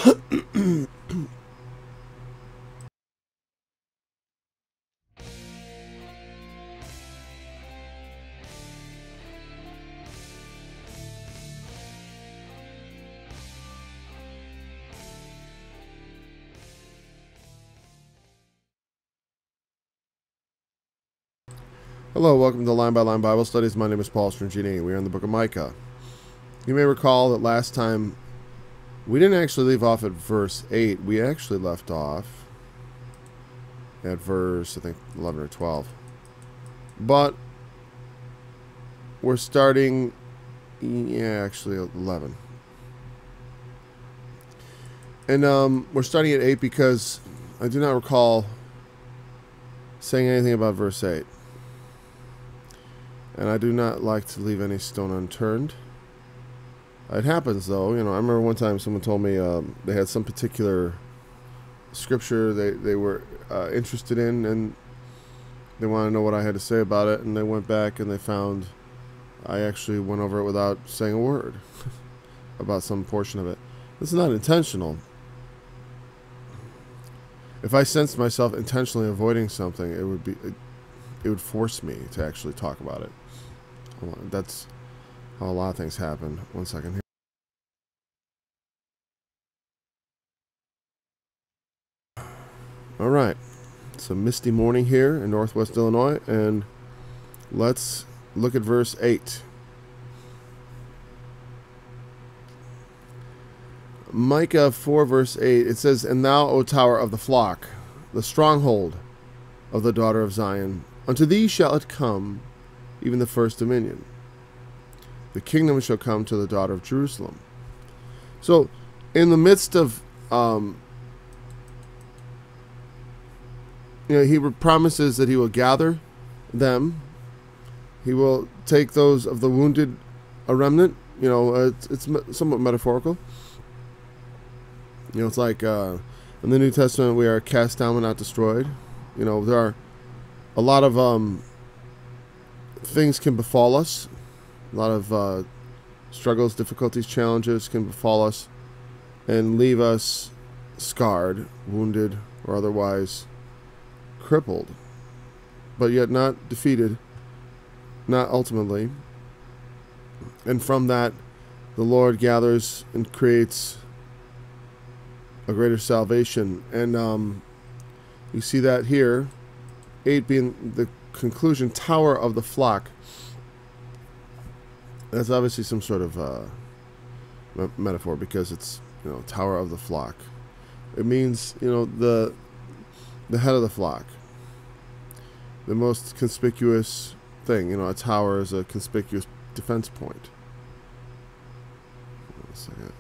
Hello, welcome to Line by Line Bible Studies. My name is Paul Strangini. We are in the book of Micah. You may recall that last time we didn't actually leave off at verse 8. We actually left off at verse, I think, 11 or 12. But we're starting, actually 11. And we're starting at 8 because I do not recall saying anything about verse 8. And I do not like to leave any stone unturned. It happens, though. You know, I remember one time someone told me they had some particular scripture they were interested in, and they wanted to know what I had to say about it. And they went back and they found I actually went over it without saying a word about some portion of it. This is not intentional. If I sensed myself intentionally avoiding something, it would force me to actually talk about it. That's how a lot of things happen. One second here. All right. It's a misty morning here in Northwest Illinois, and let's look at verse 8. Micah 4, verse 8, it says, "And thou, O tower of the flock, the stronghold of the daughter of Zion, unto thee shall it come, even the first dominion. The kingdom shall come to the daughter of Jerusalem." So, in the midst of, he promises that he will gather them. He will take those of the wounded, a remnant. It's somewhat metaphorical. It's like in the New Testament, we are cast down but not destroyed. There are a lot of things can befall us. A lot of struggles, difficulties, challenges can befall us and leave us scarred, wounded, or otherwise crippled, but yet not defeated, not ultimately. And from that, the Lord gathers and creates a greater salvation. And you see that here, 8 being the conclusion, tower of the flock. That's obviously some sort of metaphor, because it's tower of the flock. It means the head of the flock, the most conspicuous thing. A tower is a conspicuous defense point. One second.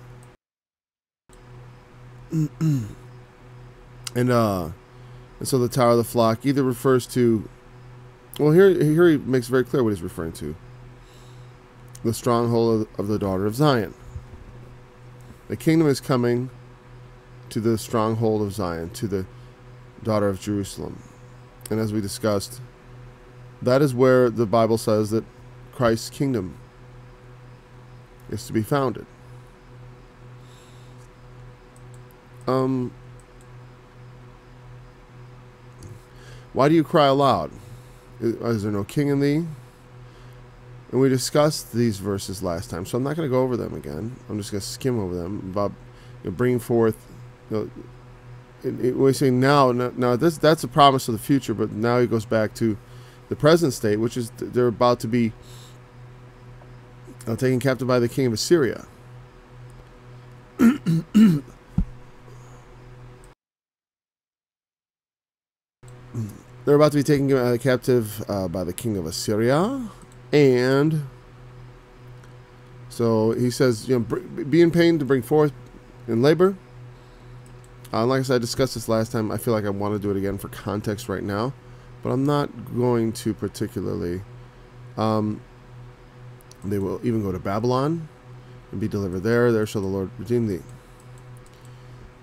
And so the tower of the flock either refers to, well, here he makes very clear what he's referring to. The stronghold of the daughter of Zion. The kingdom is coming to the stronghold of Zion, to the daughter of Jerusalem. And as we discussed, that is where the Bible says that Christ's kingdom is to be founded. Why do you cry aloud? Is there no king in thee? And we discussed these verses last time, so I'm not going to go over them again. I'm just going to skim over them about bringing forth. We say now that's a promise of the future, but now he goes back to the present state, which is they're about to be taken captive by the king of Assyria. They're about to be taken captive by the king of Assyria. And so he says, be in pain to bring forth in labor. Like I said, I discussed this last time. I feel like I want to do it again for context right now, but I'm not going to particularly. They will even go to Babylon and be delivered there. There shall the Lord redeem thee.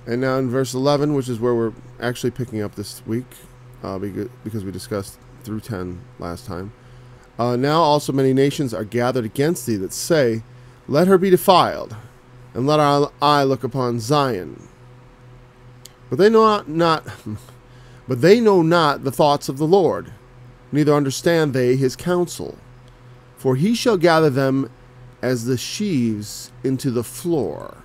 And now in verse 11, which is where we're actually picking up this week, because we discussed through 10 last time. Now also many nations are gathered against thee that say, let her be defiled, and let our eye look upon Zion. But they know not the thoughts of the Lord, neither understand they his counsel. For he shall gather them as the sheaves into the floor.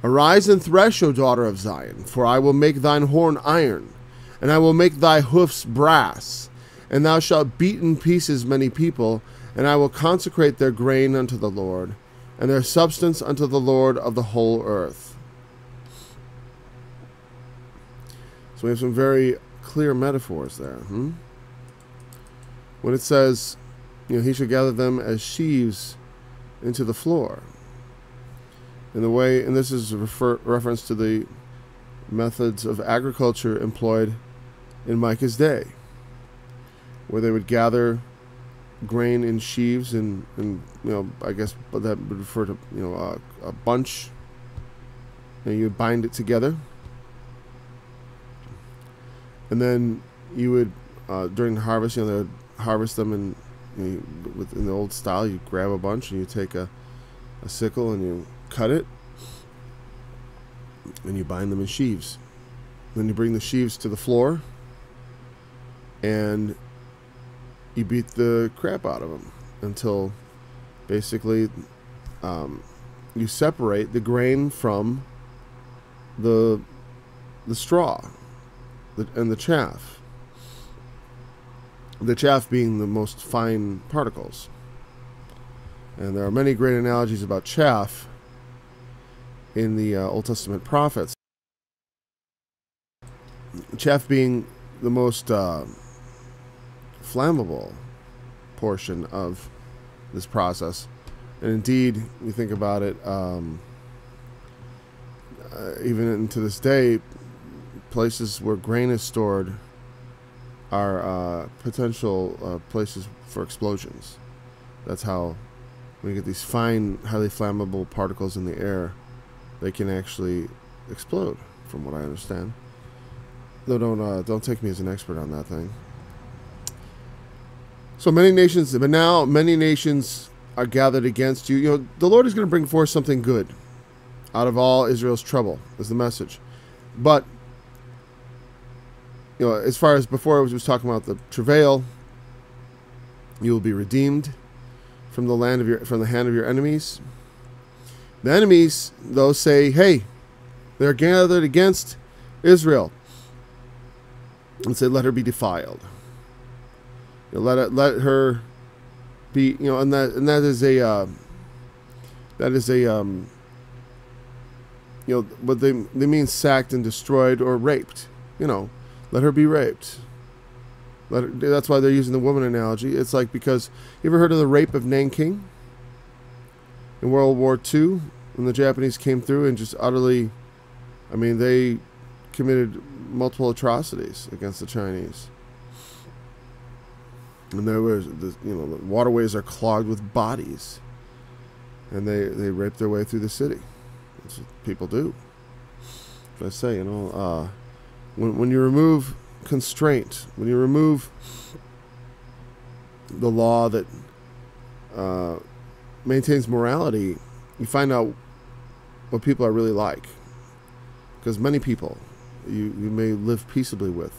Arise and thresh, O daughter of Zion, for I will make thine horn iron, and I will make thy hoofs brass, and thou shalt beat in pieces many people, and I will consecrate their grain unto the Lord, and their substance unto the Lord of the whole earth. So we have some very clear metaphors there. When it says, he shall gather them as sheaves into the floor. And this is a reference to the methods of agriculture employed in Micah's day, where they would gather grain in sheaves, and I guess that would refer to a bunch, and you bind it together, and then you would during the harvest, they would harvest them, and in the old style, you grab a bunch and you take a sickle and you cut it, and you bind them in sheaves. Then you bring the sheaves to the floor, and you beat the crap out of them until basically you separate the grain from the straw and the chaff. The chaff being the most fine particles. And there are many great analogies about chaff in the Old Testament prophets. Chaff being the most flammable portion of this process. And indeed, you think about it, even to this day, places where grain is stored are potential places for explosions. That's how, when you get these fine, highly flammable particles in the air, they can actually explode, from what I understand. Though don't take me as an expert on that thing. So many nations, but now many nations are gathered against you. The Lord is going to bring forth something good out of all Israel's trouble, is the message. But as far as before, I was talking about the travail. You will be redeemed from the hand of your enemies. The enemies, though, say, "Hey, they're gathered against Israel," and say, "Let her be defiled. Let her be," and that is a what they mean, sacked and destroyed or raped. Let her be raped. That's why they're using the woman analogy. It's like, because you ever heard of the rape of Nanking in World War II, when the Japanese came through and just utterly, they committed multiple atrocities against the Chinese. And there was, the waterways are clogged with bodies, and they rape their way through the city. That's what people do. I say, when you remove constraint, when you remove the law that maintains morality, you find out what people are really like. Because many people you may live peaceably with,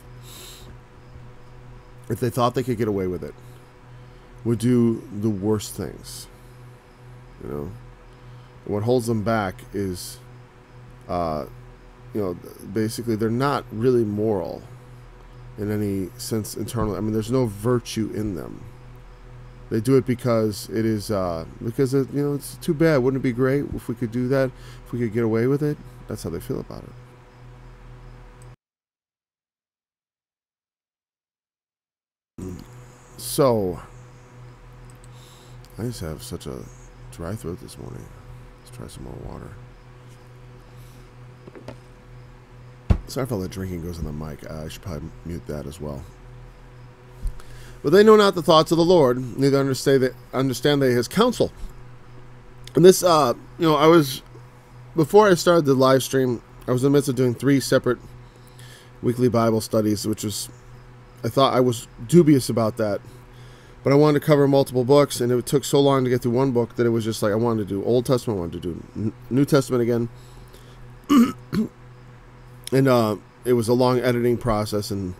if they thought they could get away with it, would do the worst things. And what holds them back is basically they're not really moral in any sense internally. There's no virtue in them. They do it because it is it's too bad. Wouldn't it be great if we could do that? If we could get away with it? That's how they feel about it. So I just have such a dry throat this morning. Let's try some more water. Sorry if all the drinking goes on the mic. I should probably mute that as well. But they know not the thoughts of the Lord, neither understand they his counsel. And this, before I started the live stream, I was in the midst of doing 3 separate weekly Bible studies, which was, I thought I was dubious about that. But I wanted to cover multiple books, and it took so long to get through one book that it was just like I wanted to do Old Testament, I wanted to do New Testament again. And it was a long editing process, and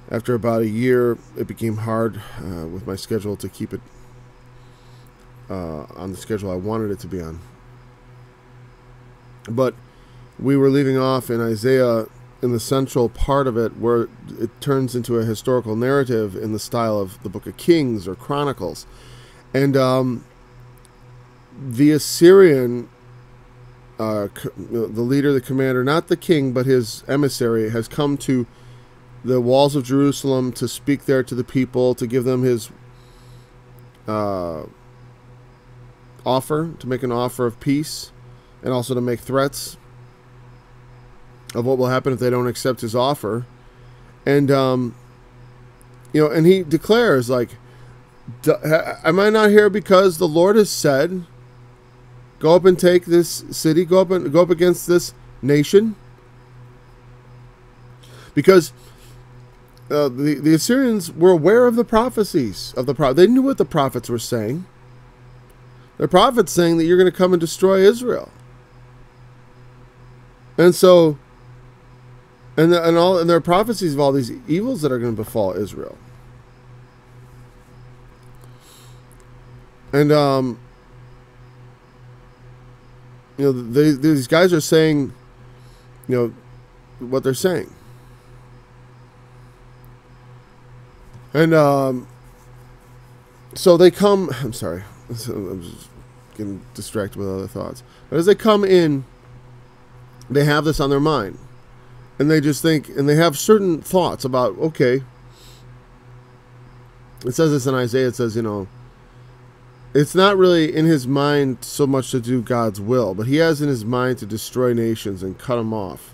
after about a year, it became hard with my schedule to keep it on the schedule I wanted it to be on. But we were leaving off in Isaiah in the central part of it, where it turns into a historical narrative in the style of the Book of Kings or Chronicles. And the Assyrian, the leader, the commander, not the king, but his emissary, has come to the walls of Jerusalem to speak there to the people, to give them his offer, to make an offer of peace, and also to make threats of what will happen if they don't accept his offer. And and he declares, like, am I not here because the Lord has said, go up and take this city, go up against this nation? Because the Assyrians were aware of the prophecies of the prophet. They knew what the prophets were saying. The prophets saying that you're going to come and destroy Israel. And so, and there are prophecies of all these evils that are going to befall Israel. And these guys are saying, what they're saying. And so they come. I'm sorry, I'm just getting distracted with other thoughts. But as they come in, they have this on their mind, and they just think, and they have certain thoughts about, okay, it says this in Isaiah, it says, it's not really in his mind so much to do God's will, but he has in his mind to destroy nations and cut them off.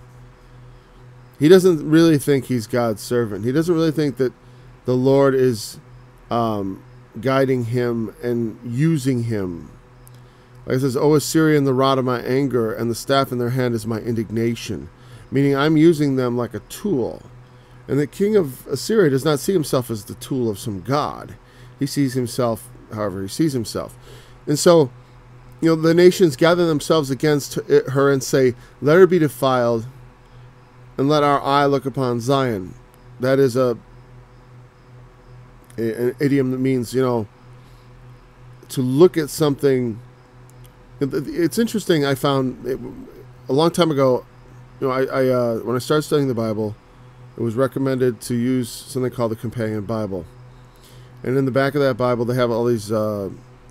He doesn't really think he's God's servant. He doesn't really think that the Lord is guiding him and using him. Like it says, O Assyrian, the rod of my anger, and the staff in their hand is my indignation. Meaning I'm using them like a tool. And the king of Assyria does not see himself as the tool of some god. He sees himself however he sees himself. And so, the nations gather themselves against her and say, let her be defiled, and let our eye look upon Zion. That is an idiom that means, to look at something. It's interesting. I found a long time ago, when I started studying the Bible, it was recommended to use something called the Companion Bible. And in the back of that Bible, they have all these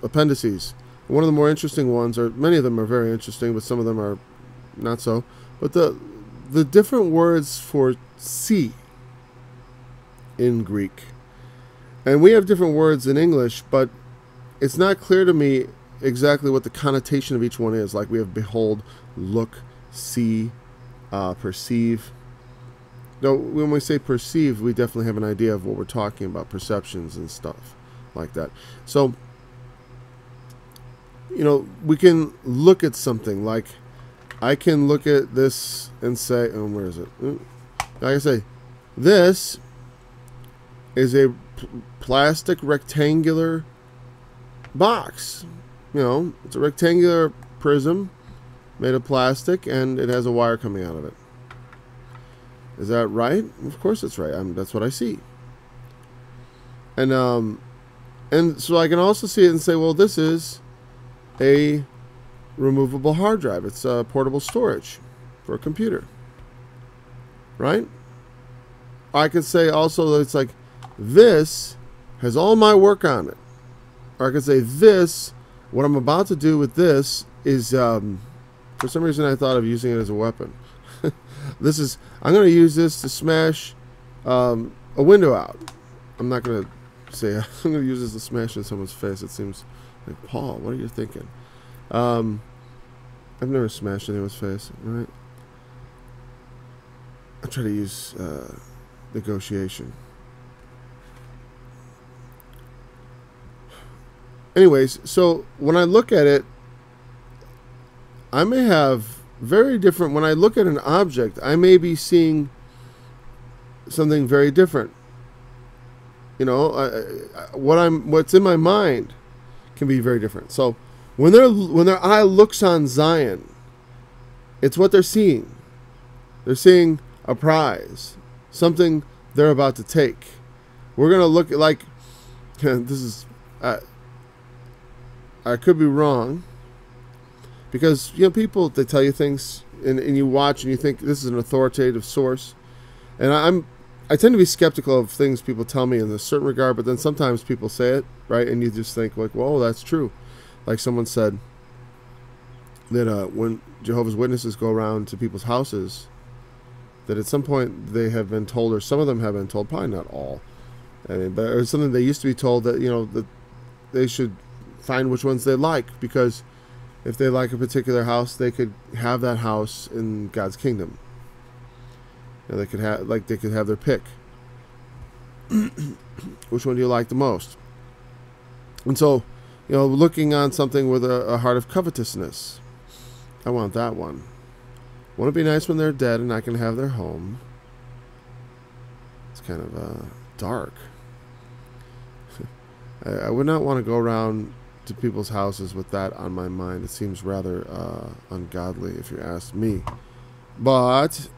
appendices. One of the more interesting ones, or many of them are very interesting, but some of them are not so. But the different words for see in Greek. And we have different words in English, but it's not clear to me exactly what the connotation of each one is. Like we have behold, look, see, perceive. Though when we say perceive, we definitely have an idea of what we're talking about, perceptions and stuff like that. So, we can look at something. Like, I can look at this and say, where is it? Like I say, this is a plastic rectangular box. It's a rectangular prism made of plastic, and it has a wire coming out of it. Is that right? Of course it's right. That's what I see. And so I can also see it and say, well, this is a removable hard drive. It's a portable storage for a computer. Right? I could say also that it's like, this has all my work on it. Or I could say this, what I'm about to do with this is, for some reason I thought of using it as a weapon. I'm going to use this to smash a window out. I'm not going to say I'm going to use this to smash in someone's face. It seems like, Paul, what are you thinking? I've never smashed anyone's face, right? I try to use negotiation. Anyways, so when I look at it, I may have very different. When I look at an object, I may be seeing something very different. You know, what's in my mind can be very different. So when their eye looks on Zion, it's what they're seeing. They're seeing a prize, something they're about to take. We're gonna look at, like, this is, I could be wrong, because, you know, people, they tell you things, and you watch and you think this is an authoritative source, and I tend to be skeptical of things people tell me in a certain regard, but then sometimes people say it, right, and you just think, like, whoa, that's true. Like someone said that when Jehovah's Witnesses go around to people's houses, that at some point they have been told, or some of them have been told, probably not all, I mean, but it's something they used to be told, that, you know, that they should find which ones they like, because if they like a particular house, they could have that house in God's kingdom. You know, they could have their pick. Which one do you like the most? And so, you know, looking on something with a heart of covetousness, I want that one. Won't it be nice when they're dead and I can have their home? It's kind of dark. I would not want to go around to people's houses with that on my mind. It seems rather ungodly, if you ask me. But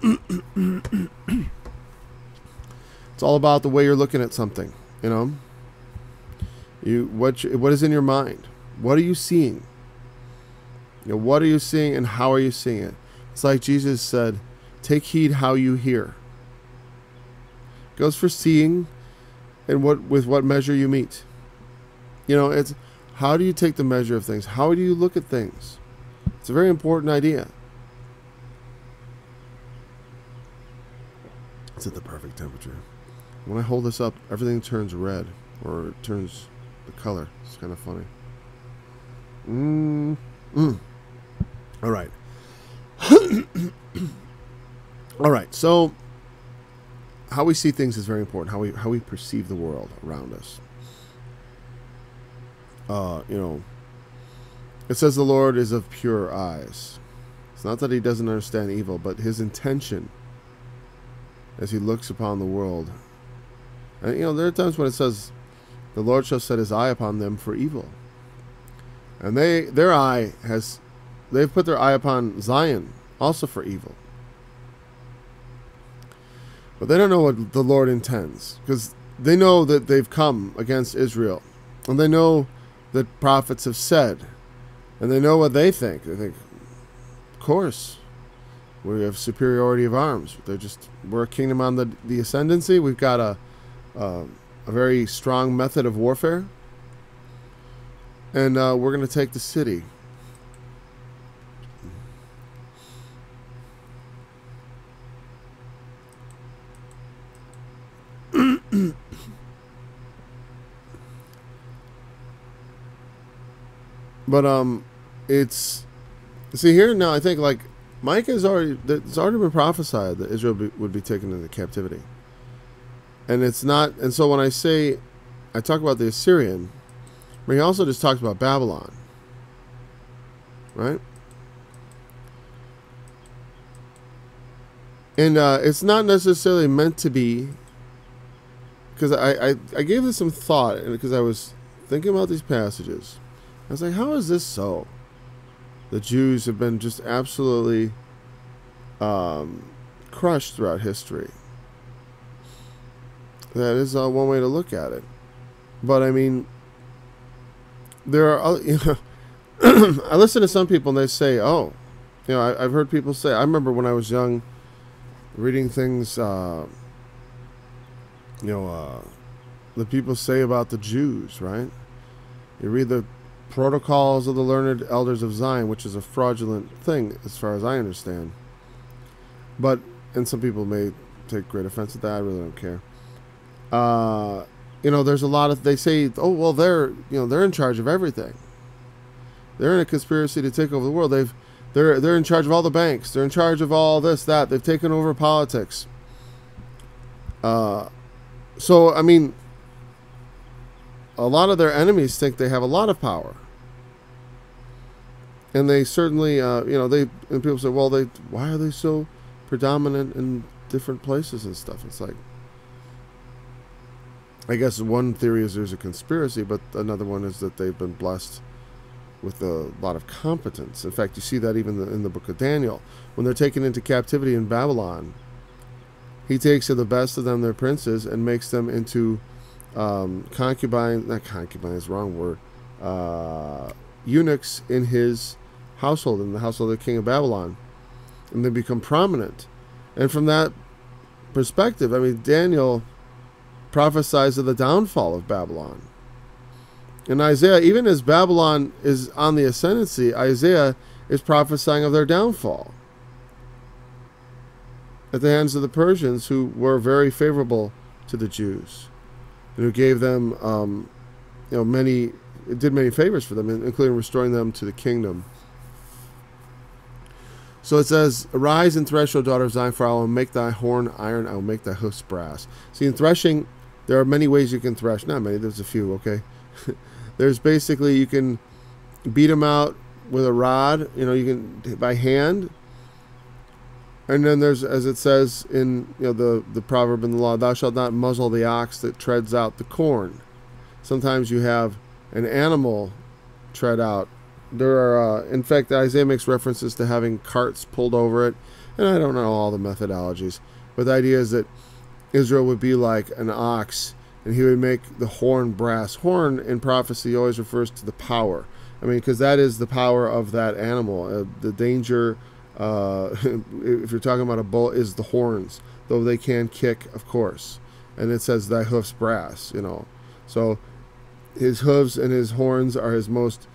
it's all about the way you're looking at something, you know. What is in your mind? What are you seeing? You know, what are you seeing, and how are you seeing it? It's like Jesus said, take heed how you hear. It goes for seeing, and with what measure you meet. You know, it's how do you take the measure of things? How do you look at things? It's a very important idea. It's at the perfect temperature. When I hold this up, everything turns red, or it turns the color. It's kind of funny. All right. All right. So, how we see things is very important. How we perceive the world around us. You know, it says the Lord is of pure eyes. It's not that he doesn't understand evil, but his intention as he looks upon the world. And, you know, there are times when it says the Lord shall set his eye upon them for evil. And they've put their eye upon Zion also for evil. But they don't know what the Lord intends, because they know that they've come against Israel, and they know that prophets have said, and they know what they think. They think, of course, we have superiority of arms. We're a kingdom on the ascendancy. We've got a very strong method of warfare, and we're going to take the city. But it's, see here now, I think, like, it's already been prophesied that Israel would be taken into captivity. And it's not, and so when I talk about the Assyrian, but he also just talks about Babylon, right? And it's not necessarily meant to be, because I gave this some thought, because I was thinking about these passages. I was like, how is this so? The Jews have been just absolutely crushed throughout history. That is one way to look at it. But I mean, there are, you know, I listen to some people and they say, oh, you know, I've heard people say, I remember when I was young reading things, the people say about the Jews, right? You read the Protocols of the Learned Elders of Zion, which is a fraudulent thing as far as I understand. But, and some people may take great offense at that, I really don't care. You know, there's a lot of, they say, oh, well, they're in charge of everything. They're in a conspiracy to take over the world. They're in charge of all the banks. They're in charge of all this, that. They've taken over politics. So, I mean, a lot of their enemies think they have a lot of power. And they certainly, and people say, well, why are they so predominant in different places and stuff? It's like, I guess one theory is there's a conspiracy, but another one is that they've been blessed with a lot of competence. In fact, you see that even in the book of Daniel. When they're taken into captivity in Babylon, he takes of the best of them, their princes, and makes them into concubines, not concubines, wrong word, eunuchs in his household, in the household of the king of Babylon. And they become prominent. And from that perspective, I mean, Daniel prophesies of the downfall of Babylon. And Isaiah, even as Babylon is on the ascendancy, Isaiah is prophesying of their downfall at the hands of the Persians, who were very favorable to the Jews, and who gave them, did many favors for them, including restoring them to the kingdom. So it says, "Arise and thresh, O daughter of Zion, for I will make thy horn iron, I will make thy hoofs brass." See, in threshing, there are many ways you can thresh. Not many, there's a few, okay? There's basically, you can beat them out with a rod, you can by hand. And then there's, as it says in the proverb in the law, "Thou shalt not muzzle the ox that treads out the corn." Sometimes you have an animal tread out. There are, in fact, Isaiah makes references to having carts pulled over it. And I don't know all the methodologies, but the idea is that Israel would be like an ox, and he would make the horn brass. Horn in prophecy always refers to the power. I mean, because that is the power of that animal. The danger, if you're talking about a bull, is the horns, though they can kick, of course. And it says, "Thy hoofs brass," So his hooves and his horns are his most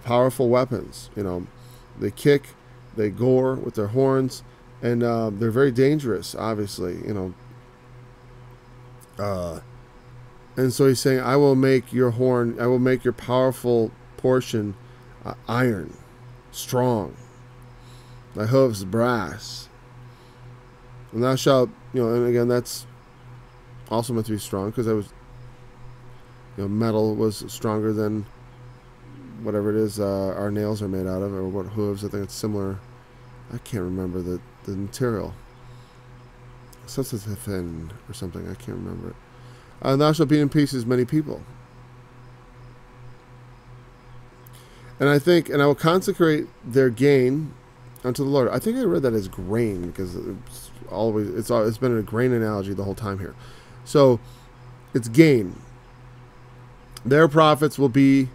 powerful weapons. They kick, they gore with their horns, and they're very dangerous, obviously. And so he's saying, "I will make your horn, I will make your powerful portion iron, strong. Thy hooves brass. And thou shalt," and again, that's also meant to be strong, because I was, metal was stronger than whatever it is our nails are made out of, or what hooves. I think it's similar. I can't remember the material. Substantive or something. I can't remember it. And thou shalt beat in pieces many people. And I think, and I will consecrate their gain unto the Lord. I think I read that as grain, because it's been a grain analogy the whole time here. So it's gain. Their profits will be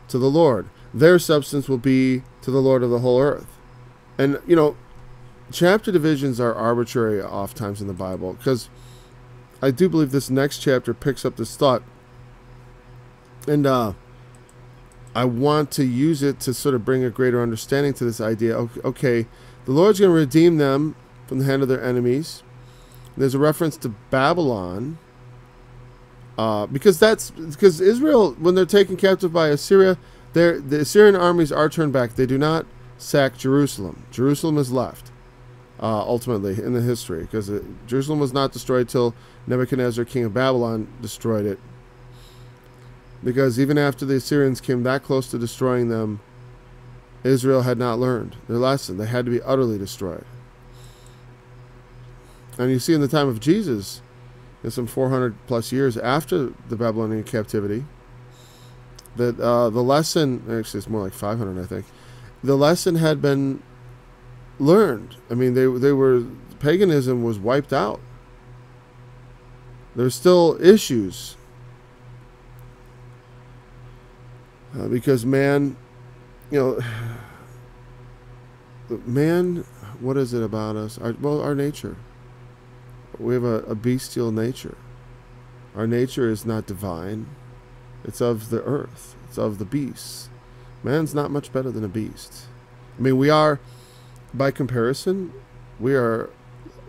to the Lord. Their substance will be to the Lord of the whole earth. And chapter divisions are arbitrary oftentimes in the Bible, because I do believe this next chapter picks up this thought, and I want to use it to sort of bring a greater understanding to this idea. Okay, the Lord's going to redeem them from the hand of their enemies. There's a reference to Babylon, because Israel, when they're taken captive by Assyria, the Assyrian armies are turned back. They do not sack Jerusalem. Jerusalem is left. Ultimately in the history, because Jerusalem was not destroyed till Nebuchadnezzar, king of Babylon, destroyed it. Because even after the Assyrians came that close to destroying them, Israel had not learned their lesson. They had to be utterly destroyed. And you see in the time of Jesus, some 400 plus years after the Babylonian captivity, that the lesson, actually it's more like 500, I think, the lesson had been learned. I mean, paganism was wiped out. There's still issues, because man, man, what is it about us? Our nature. We have a bestial nature. Our nature is not divine. It's of the earth. It's of the beasts. Man's not much better than a beast. I mean, we are, by comparison, we are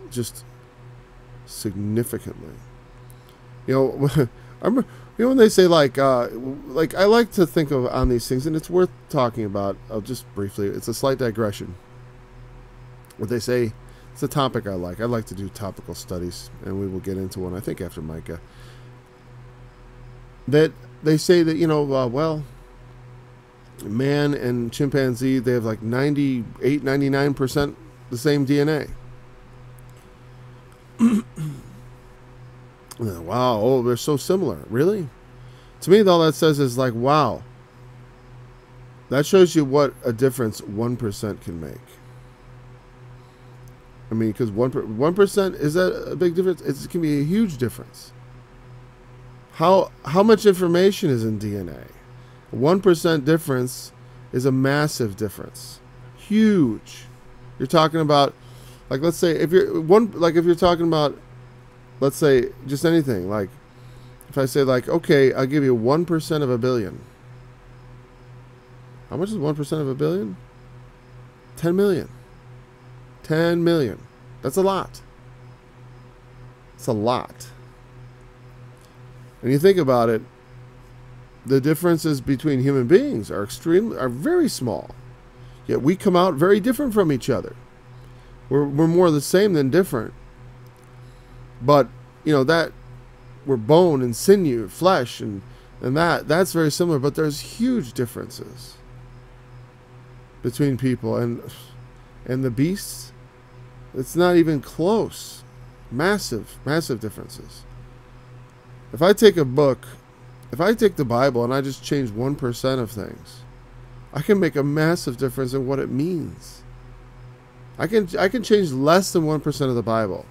just significantly. When they say like I like to think of on these things, and it's worth talking about. I'll just briefly. It's a slight digression. What they say, it's a topic I like. I like to do topical studies, and we will get into one, I think, after Micah. That they say that well, man and chimpanzee, they have like 98, 99% the same DNA. Wow, oh, they're so similar. Really? To me, all that says is like, wow. That shows you what a difference 1% can make. I mean, because 1%, is that a big difference? It can be a huge difference. How much information is in DNA? 1% difference is a massive difference. Huge. You're talking about, like, let's say if you're talking about, let's say just anything, like if I say like, okay, I'll give you 1% of a billion. How much is 1% of a billion? 10 million. 10 million. That's a lot. It's a lot. When you think about it, the differences between human beings are very small. Yet we come out very different from each other. We're more the same than different. But, you know, that we're bone and sinew, flesh, and that's very similar, but there's huge differences between people and the beasts. It's not even close. Massive differences. If I take the Bible and I just change 1% of things, I can make a massive difference in what it means. I can change less than 1% of the Bible.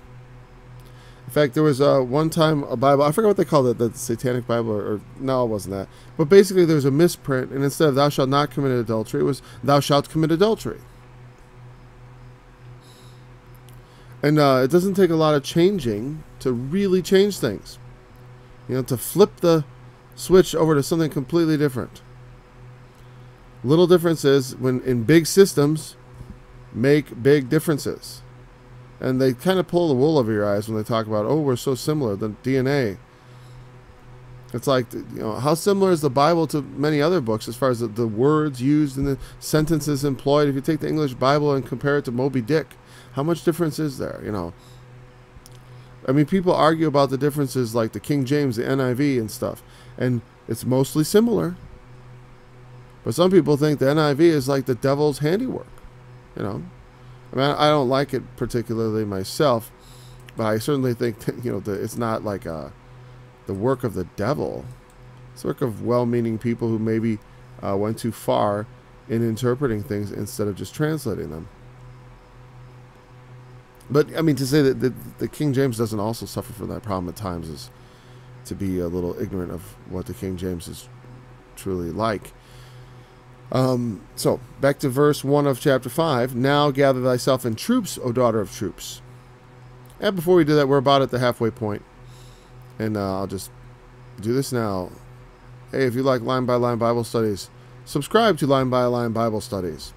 In fact, there was one time a Bible, I forgot what they called it, the Satanic Bible, or no, it wasn't that. But basically there was a misprint, and instead of thou shalt not commit adultery, it was thou shalt commit adultery. And it doesn't take a lot of changing to really change things. You know, to flip the switch over to something completely different. Little differences when in big systems make big differences. And they kind of pull the wool over your eyes when they talk about, oh, we're so similar, the DNA. It's like, you know, how similar is the Bible to many other books as far as the words used and the sentences employed? If you take the English Bible and compare it to Moby Dick, how much difference is there, you know? I mean, people argue about the differences like the King James, the NIV and stuff. And it's mostly similar. But some people think the NIV is like the devil's handiwork, you know? I mean, I don't like it particularly myself, but I certainly think that, you know, it's not like the work of the devil. It's the work of well-meaning people who maybe went too far in interpreting things instead of just translating them. But, I mean, to say that the King James doesn't also suffer from that problem at times is to be a little ignorant of what the King James is truly like. So, back to verse 1 of chapter 5. Now gather thyself in troops, O daughter of troops. And before we do that, we're about at the halfway point. And I'll just do this now. Hey, if you like Line by Line Bible Studies, subscribe to Line by Line Bible Studies.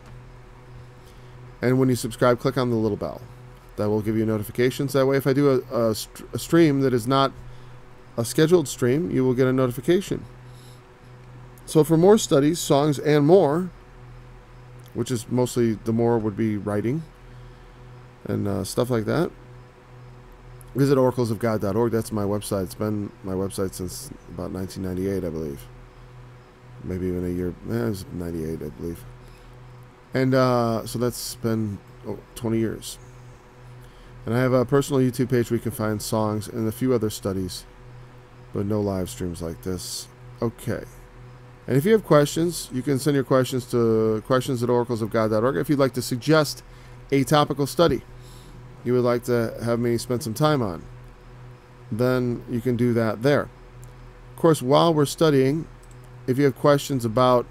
And when you subscribe, click on the little bell. That will give you notifications. That way, if I do a stream that is not a scheduled stream, you will get a notification. So for more studies, songs, and more, which is mostly the more would be writing and stuff like that, visit oraclesofgod.org. That's my website. It's been my website since about 1998, I believe. Maybe even a year. It was 98, I believe. And so that's been 20 years. And I have a personal YouTube page where you can find songs and a few other studies, but no live streams like this. Okay. And if you have questions, you can send your questions to questions@oraclesofgod.org. If you'd like to suggest a topical study you would like to have me spend some time on, then you can do that there. Of course, while we're studying, if you have questions about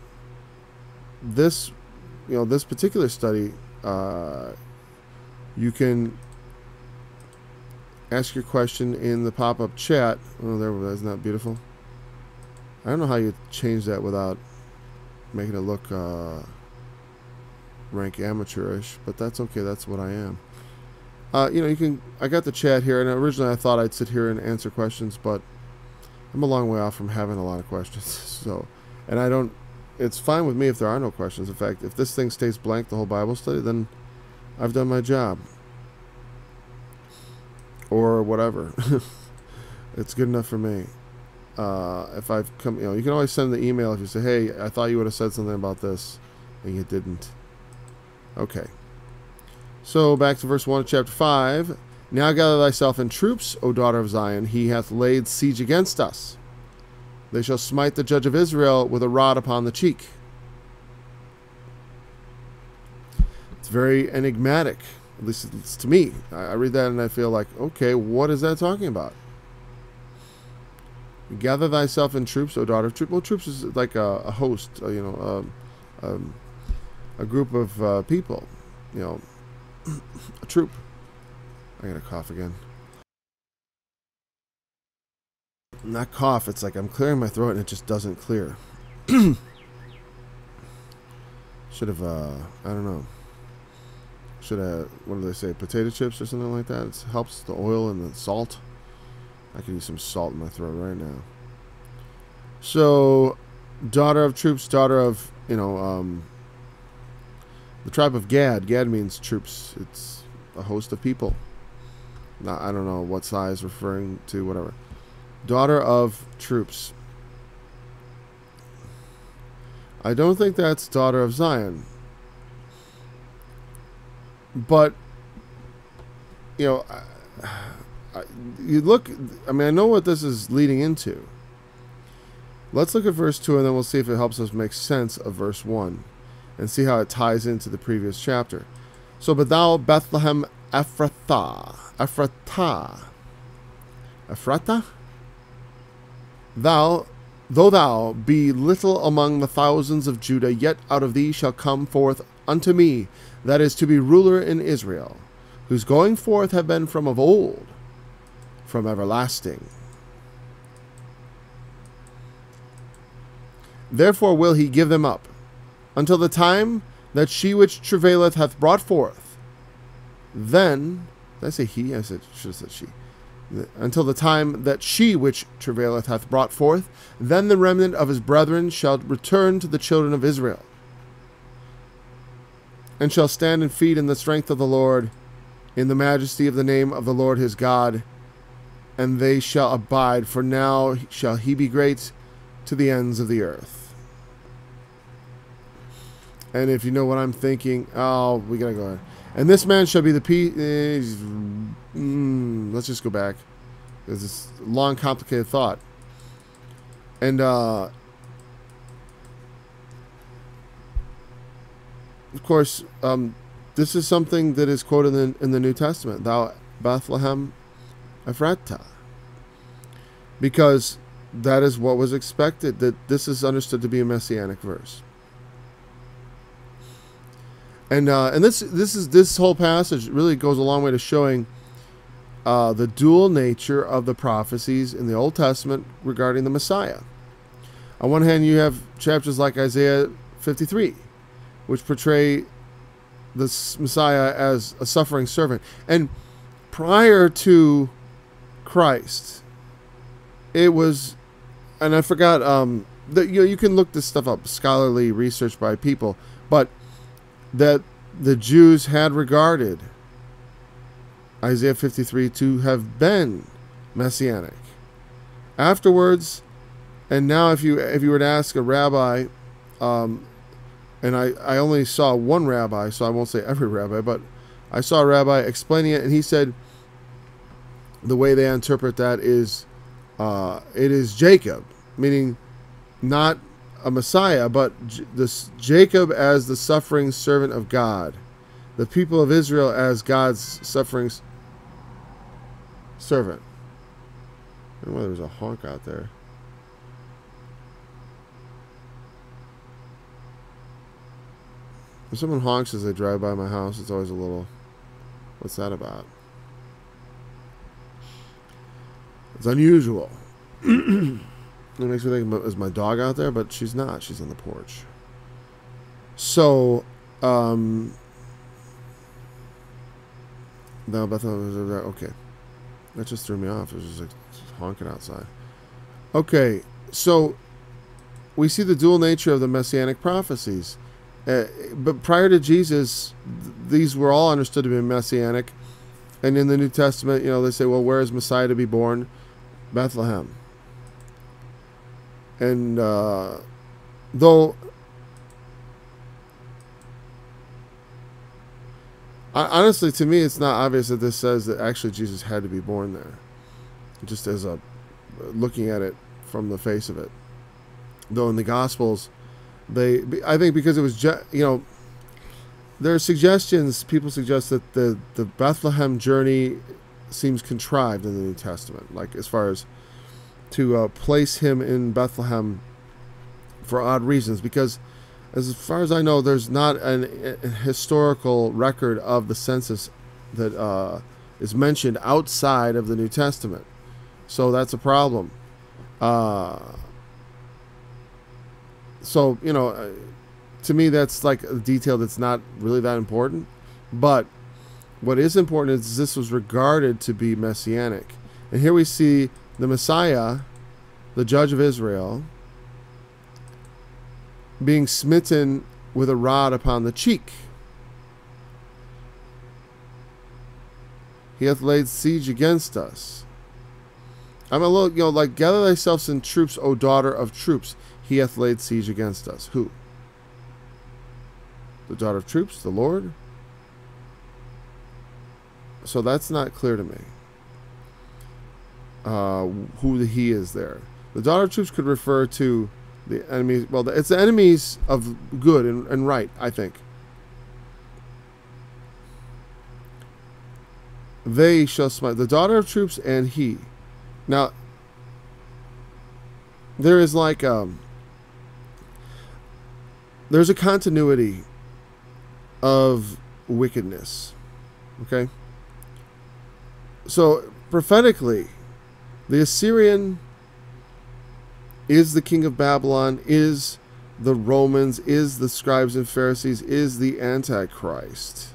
this, you know, this particular study, you can ask your question in the pop-up chat. Oh, there, isn't that beautiful? I don't know how you change that without making it look rank amateurish, but that's okay. That's what I am. You know, you can. I got the chat here, and originally I thought I'd sit here and answer questions, but I'm a long way off from having a lot of questions. So, and I don't. It's fine with me if there are no questions. In fact, if this thing stays blank the whole Bible study, then I've done my job, or whatever. It's good enough for me. If I've come, you know, you can always send the email if you say, hey, I thought you would have said something about this, and you didn't. Okay. So back to verse 1 of chapter 5. Now gather thyself in troops, O daughter of Zion. He hath laid siege against us. They shall smite the judge of Israel with a rod upon the cheek. It's very enigmatic, at least it's to me. I read that and I feel like, okay, what is that talking about? Gather thyself in troops, O daughter of troops. Well, troops is like a host, a group of people, a troop. I gotta cough again. Not cough, it's like I'm clearing my throat and it just doesn't clear. Should have, I don't know. Should have, what do they say, potato chips or something like that? It helps the oil and the salt. I could use some salt in my throat right now. So, daughter of troops, daughter of, the tribe of Gad. Gad means troops. It's a host of people. Now, I don't know what size referring to, whatever. Daughter of troops. I don't think that's daughter of Zion. But, you look, I know what this is leading into. Let's look at verse 2 and then we'll see if it helps us make sense of verse 1 and see how it ties into the previous chapter. So, but thou, Bethlehem Ephrathah, thou, though thou be little among the thousands of Judah, yet out of thee shall come forth unto me, that is to be ruler in Israel, whose going forth have been from of old, from everlasting. Therefore will he give them up, until the time that she which travaileth hath brought forth. Then, did I say he? I should have said she. Until the time that she which travaileth hath brought forth, then the remnant of his brethren shall return to the children of Israel, and shall stand and feed in the strength of the Lord, in the majesty of the name of the Lord his God, and they shall abide, for now shall he be great to the ends of the earth. And if you know what I'm thinking, we gotta go ahead. And this man shall be the peace. Let's just go back, because it's a long, complicated thought. And of course, this is something that is quoted in the New Testament. Thou Bethlehem Ephratah, because that is what was expected. That this is understood to be a messianic verse. And this whole passage really goes a long way to showing the dual nature of the prophecies in the Old Testament regarding the Messiah. On one hand, you have chapters like Isaiah 53, which portray the Messiah as a suffering servant. And prior to Christ, it was, and I forgot, you can look this stuff up, scholarly research by people, but that the Jews had regarded Isaiah 53 to have been messianic. Afterwards, and now if you were to ask a rabbi, and I only saw one rabbi, so I won't say every rabbi, but I saw a rabbi explaining it, and he said the way they interpret that is it is Jacob, meaning not a Messiah, but this Jacob as the suffering servant of God, the people of Israel as God's suffering servant. I don't know why there's a honk out there. When someone honks as they drive by my house, it's always a little, what's that about? It's unusual. It makes me think, is my dog out there? But she's not. She's on the porch. So, now okay. That just threw me off. It was just like honking outside. Okay, so we see the dual nature of the messianic prophecies. But prior to Jesus, these were all understood to be messianic. And in the New Testament, they say, well, where is Messiah to be born? Bethlehem. And though Honestly, to me, it's not obvious that this says that actually Jesus had to be born there. Just as a looking at it from the face of it. Though in the Gospels, I think because it was, there are suggestions, people suggest that the Bethlehem journey seems contrived in the New Testament, like as far as to place him in Bethlehem for odd reasons, because as far as I know, there's not a historical record of the census that is mentioned outside of the New Testament. So that's a problem. So, to me, that's like a detail that's not really that important. But what is important is this was regarded to be messianic. And here we see the Messiah, the judge of Israel, being smitten with a rod upon the cheek. He hath laid siege against us. I'm a little, like, gather thyself in troops, O daughter of troops. He hath laid siege against us. Who? The daughter of troops, the Lord? So that's not clear to me. Who the he is there. The daughter of troops could refer to the enemies. Well, it's the enemies of good and right, I think. They shall smite. The daughter of troops and he. Now, there is like there's a continuity of wickedness. Okay? So, prophetically, the Assyrian is the king of Babylon, is the Romans, is the scribes and Pharisees, is the Antichrist.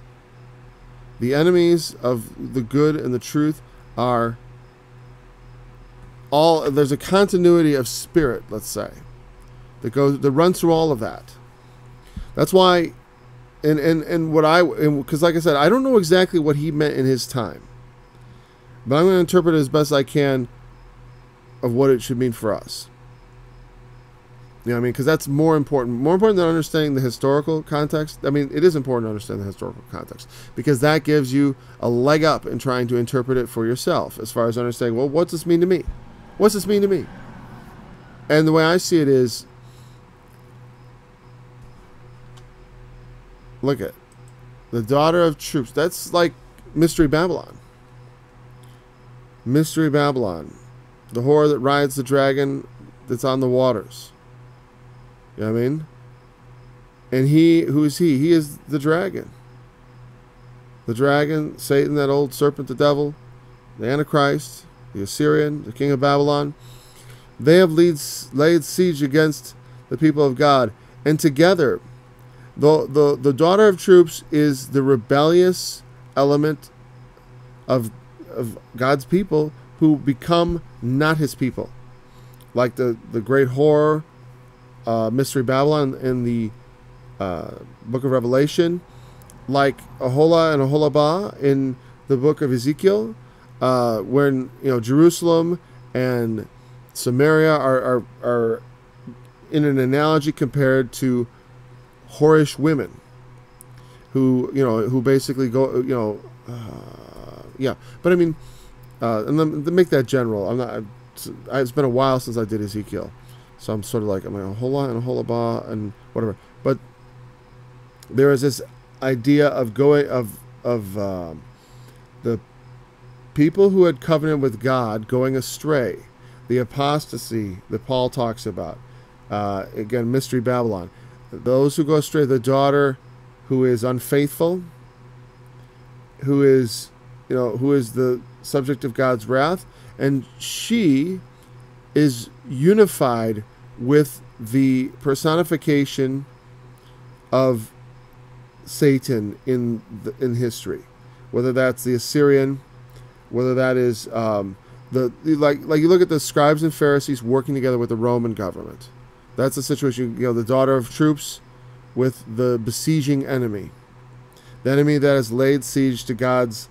The enemies of the good and the truth are all, there's a continuity of spirit, let's say, that runs through all of that. That's why, because like I said, I don't know exactly what he meant in his time, but I'm going to interpret it as best I can of what it should mean for us. You know what I mean? Because that's more important than understanding the historical context. I mean, it is important to understand the historical context, because that gives you a leg up in trying to interpret it for yourself, as far as understanding, well, what's this mean to me? What's this mean to me? And the way I see it is, look at the daughter of troops. That's like Mystery Babylon. Mystery Babylon. The whore that rides the dragon that's on the waters. You know what I mean? And he, who is he? He is the dragon. The dragon, Satan, that old serpent, the devil, the Antichrist, the Assyrian, the king of Babylon. They have laid siege against the people of God. And together, the daughter of troops is the rebellious element of God's people who become not his people. Like the great whore, Mystery Babylon in the book of Revelation, like Aholah and Aholabah in the book of Ezekiel, when Jerusalem and Samaria are in an analogy compared to whorish women who basically go yeah. But I mean, and to make that general, I'm not. It's been a while since I did Ezekiel, so I'm sort of like, I'm like Aholah and Aholabah and whatever. But there is this idea of the people who had covenanted with God going astray, the apostasy that Paul talks about. Again, Mystery Babylon. Those who go astray, the daughter who is unfaithful, who is the subject of God's wrath, and she is unified with the personification of Satan in history, whether that's the Assyrian, whether that is like you look at the scribes and Pharisees working together with the Roman government. That's the situation. The daughter of troops with the besieging enemy, the enemy that has laid siege to God's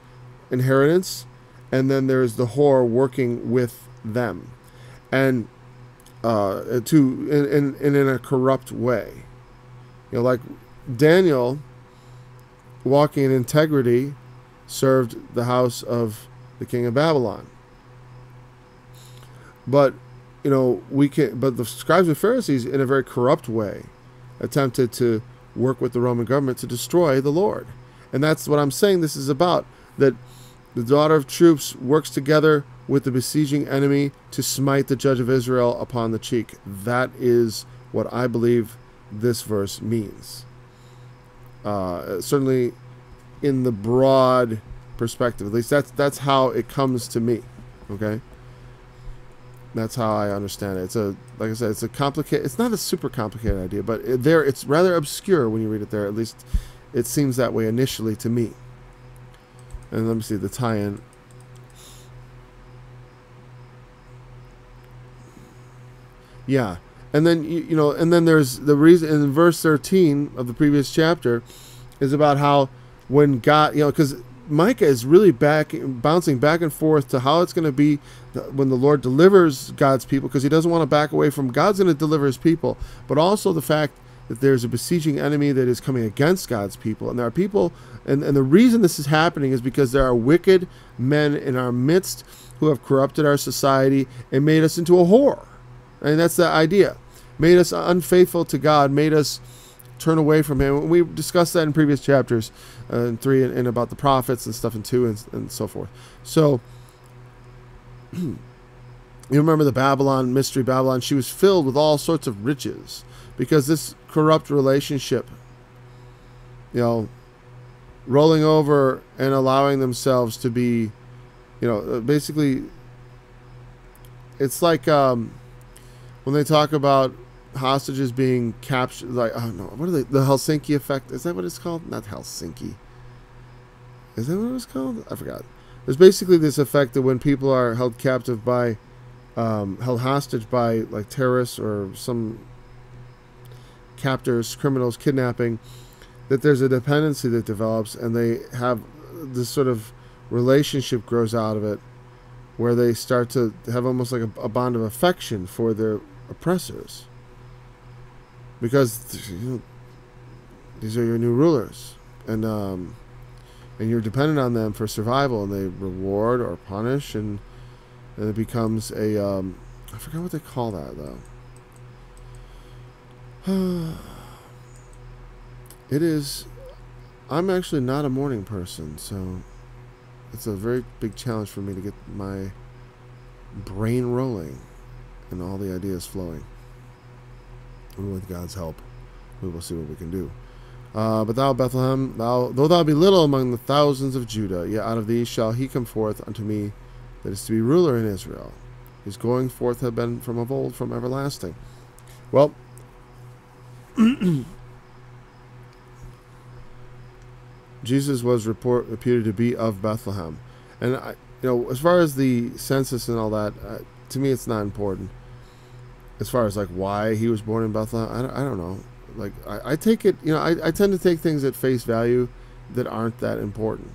inheritance, and then there is the whore working with them, and in a corrupt way. Like Daniel walking in integrity, served the house of the king of Babylon. But but the scribes and Pharisees, in a very corrupt way, attempted to work with the Roman government to destroy the Lord. And that's what I'm saying this is about, that the daughter of troops works together with the besieging enemy to smite the judge of Israel upon the cheek. That is what I believe this verse means. Certainly in the broad perspective, at least that's how it comes to me. Okay? That's how I understand it. Like I said, it's a complicated. It's not a super complicated idea, but it's rather obscure when you read it there. At least it seems that way initially to me. And let me see the tie-in. Yeah, and then and then there's the reason in verse 13 of the previous chapter is about how when God, because Micah is really bouncing back and forth to how it's going to be when the Lord delivers God's people, because he doesn't want to back away from God's going to deliver his people, but also the fact that there's a besieging enemy that is coming against God's people. And there are people, and the reason this is happening is because there are wicked men in our midst who have corrupted our society and made us into a whore. And that's the idea. Made us unfaithful to God, made us turn away from him. We discussed that in previous chapters, in 3 and about the prophets and stuff in 2 and so forth. So, you remember the Babylon, mystery Babylon, she was filled with all sorts of riches because this corrupt relationship, rolling over and allowing themselves to be, basically, it's like when they talk about hostages being captured, like, oh no, what are they? The Helsinki effect, is that what it's called? Not Helsinki. Is that what it was called? I forgot. There's basically this effect that when people are held captive by, held hostage by like terrorists or some captors, criminals, kidnapping, that there's a dependency that develops, and they have this sort of relationship grows out of it, where they start to have almost like a bond of affection for their oppressors, because these are your new rulers, and you're dependent on them for survival, and they reward or punish, and it becomes a I forgot what they call that though. It is. I'm actually not a morning person, so it's a very big challenge for me to get my brain rolling and all the ideas flowing. And with God's help, we will see what we can do. But thou, Bethlehem, though thou be little among the thousands of Judah, yet out of thee shall he come forth unto me that is to be ruler in Israel. His going forth had been from of old, from everlasting. Well, Jesus was reputed to be of Bethlehem, and as far as the census and all that, to me it's not important. As far as like why he was born in Bethlehem, I don't know. Like I take it, I tend to take things at face value that aren't that important.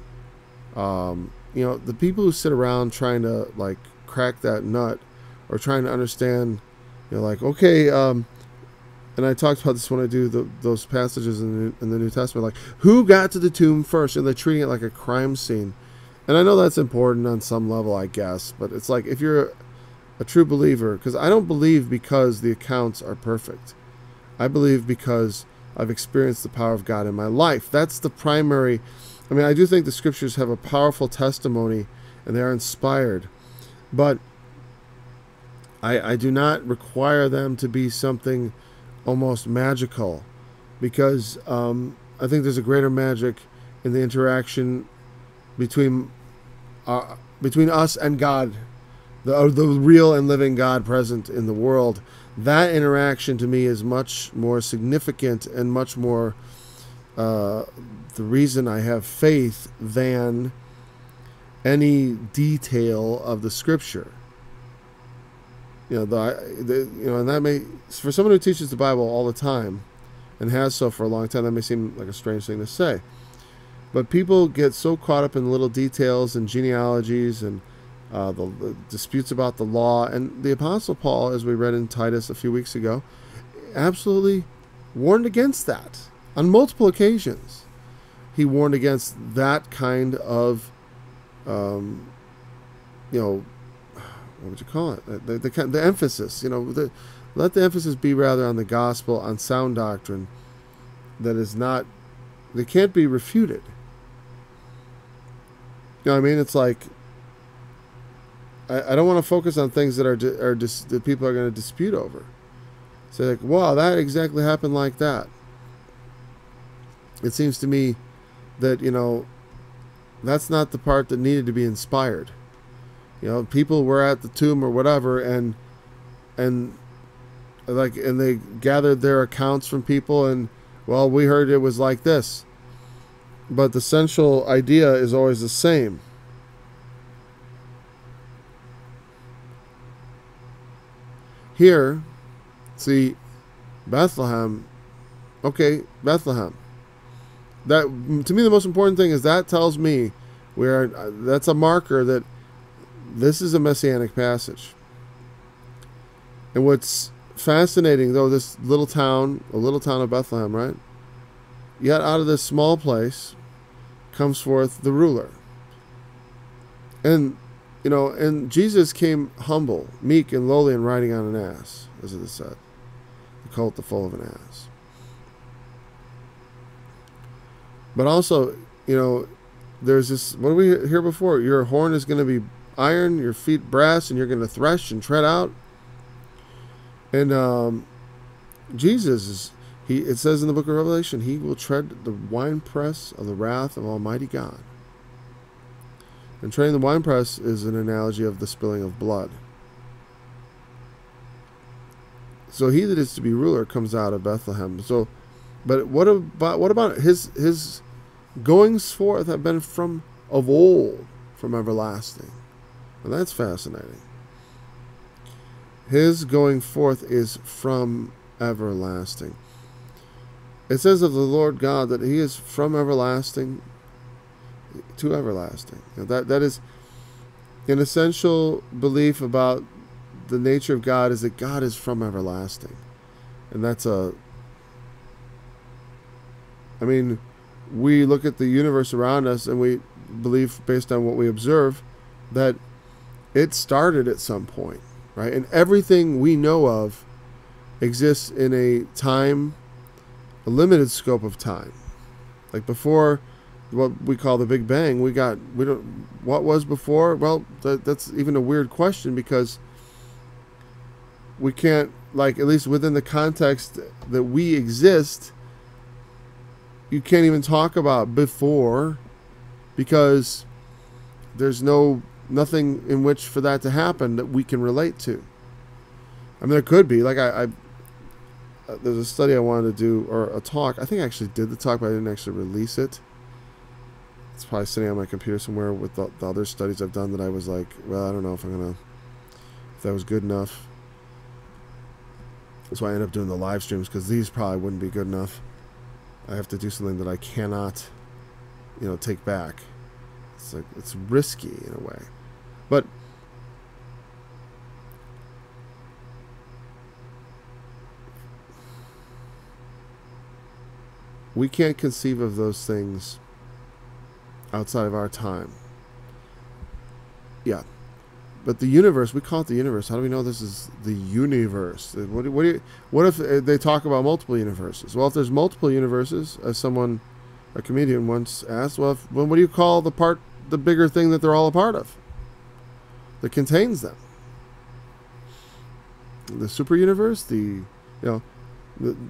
The people who sit around trying to like crack that nut or trying to understand, like, okay, and I talked about this when I do those passages in the New Testament, like who got to the tomb first, and they're treating it like a crime scene. And I know that's important on some level, I guess, but it's like if you're a true believer, because I don't believe because the accounts are perfect. I believe because I've experienced the power of God in my life. That's the primary. I mean, I do think the scriptures have a powerful testimony and they are inspired, but I do not require them to be something almost magical, because I think there's a greater magic in the interaction between us and God, the real and living God present in the world. That interaction to me is much more significant and much more the reason I have faith than any detail of the scripture. And that may, for someone who teaches the Bible all the time and has so for a long time, that may seem like a strange thing to say. But people get so caught up in little details and genealogies and the disputes about the law. And the Apostle Paul, as we read in Titus a few weeks ago, absolutely warned against that on multiple occasions, he warned against that kind of, you know, what would you call it? The emphasis, you know, let the emphasis be rather on the gospel, on sound doctrine that is not, that can't be refuted. You know what I mean? It's like, I don't want to focus on things that that people are going to dispute over. Say like, wow, that exactly happened like that. It seems to me that, you know, that's not the part that needed to be inspired. You know, people were at the tomb or whatever, and they gathered their accounts from people, and, well, we heard it was like this. But the central idea is always the same. Here, see, Bethlehem, okay, Bethlehem. That, to me, the most important thing is that tells me that's a marker that this is a messianic passage. And what's fascinating, though, this little town of Bethlehem, right? Yet out of this small place comes forth the ruler. And, you know, and Jesus came humble, meek, and lowly, and riding on an ass, as it is said. The colt, the foal of an ass. But also, you know, there's this, what did we hear before? Your horn is going to be iron, your feet brass, and you're going to thresh and tread out. And Jesus, it says in the book of Revelation, he will tread the winepress of the wrath of Almighty God. And treading the winepress is an analogy of the spilling of blood. So he that is to be ruler comes out of Bethlehem. So, but what about his goings forth have been from of old, from everlasting. And that's fascinating. His going forth is from everlasting. It says of the Lord God that he is from everlasting to everlasting. That is an essential belief about the nature of God, is that God is from everlasting. And that's I mean, we look at the universe around us and we believe, based on what we observe, that it started at some point, right? And everything we know of exists in a limited scope of time. Like before what we call the Big Bang, what was before? Well, that's even a weird question, because we can't, like, at least within the context that we exist, you can't even talk about before, because there's nothing in which for that to happen that we can relate to. I mean, there could be, like, there's a study I wanted to do, or a talk. I think I actually did the talk, but I didn't actually release it. It's probably sitting on my computer somewhere with the other studies I've done that I was like, well, I don't know if if that was good enough. That's why I ended up doing the live streams, because these probably wouldn't be good enough. I have to do something that I cannot, take back. It's like, it's risky in a way. But we can't conceive of those things outside of our time. Yeah. But the universe, we call it the universe. How do we know this is the universe? What if they talk about multiple universes? Well, if there's multiple universes, as a comedian once asked, well, what do you call the bigger thing that they're all a part of, that contains them? The super universe, the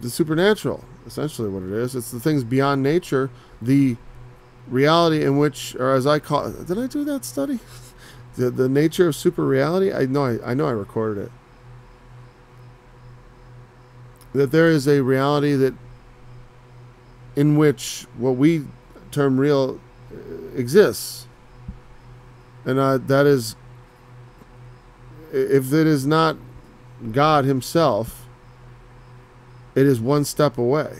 supernatural, essentially what it is. It's the things beyond nature, the reality in which, or as I call it, did I do that study? The nature of super reality. I know I recorded it. That there is a reality that in which what we term real exists, and that is, if it is not God Himself, it is one step away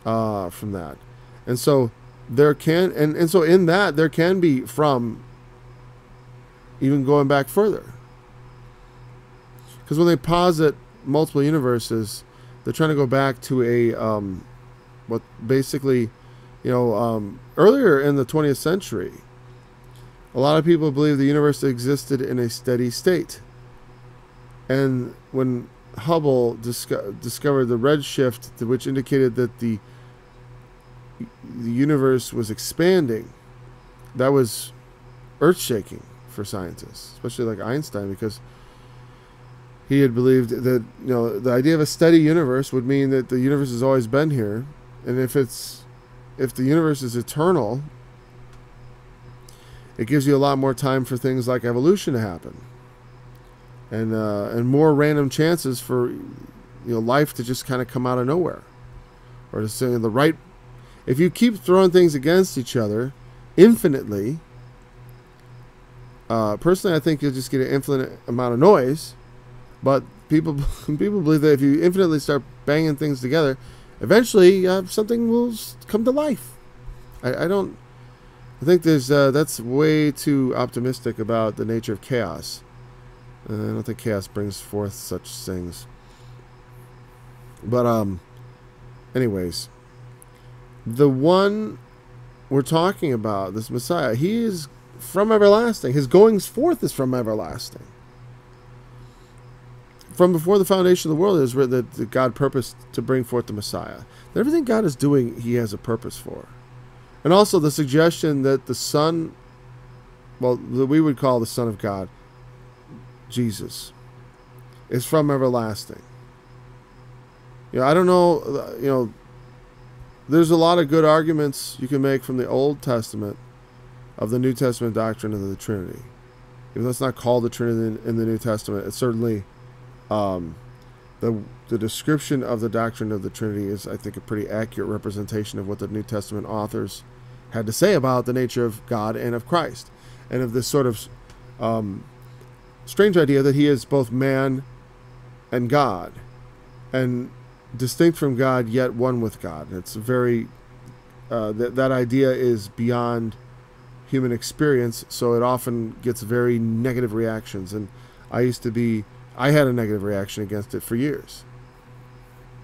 from that. And so there can, and so in that there can be from, even going back further. Because when they posit multiple universes, they're trying to go back to a what basically Earlier in the 20th century, a lot of people believed the universe existed in a steady state. And when Hubble discovered the redshift, which indicated that the universe was expanding, that was earth-shaking for scientists, especially like Einstein, because he had believed that the idea of a steady universe would mean that the universe has always been here, and if the universe is eternal, it gives you a lot more time for things like evolution to happen, and more random chances for life to just kind of come out of nowhere, or to say the right. If you keep throwing things against each other infinitely, personally, I think you'll just get an infinite amount of noise. But people believe that if you infinitely start banging things together, eventually something will come to life. I think that's way too optimistic about the nature of chaos. I don't think chaos brings forth such things. But anyways, the one we're talking about, this Messiah, he is from everlasting. His goings forth is from everlasting. From before the foundation of the world, it is written that God purposed to bring forth the Messiah. That everything God is doing, he has a purpose for. And also the suggestion that the Son, well, that we would call the Son of God, Jesus, is from everlasting. I don't know, there's a lot of good arguments you can make from the Old Testament of the New Testament doctrine of the Trinity. Even though it's not called the Trinity in the New Testament, it's certainly the description of the doctrine of the Trinity is, I think, a pretty accurate representation of what the New Testament authors had to say about the nature of God and of Christ, and of this sort of strange idea that he is both man and God, and distinct from God, yet one with God. It's very that idea is beyond human experience, so it often gets very negative reactions. And I had a negative reaction against it for years,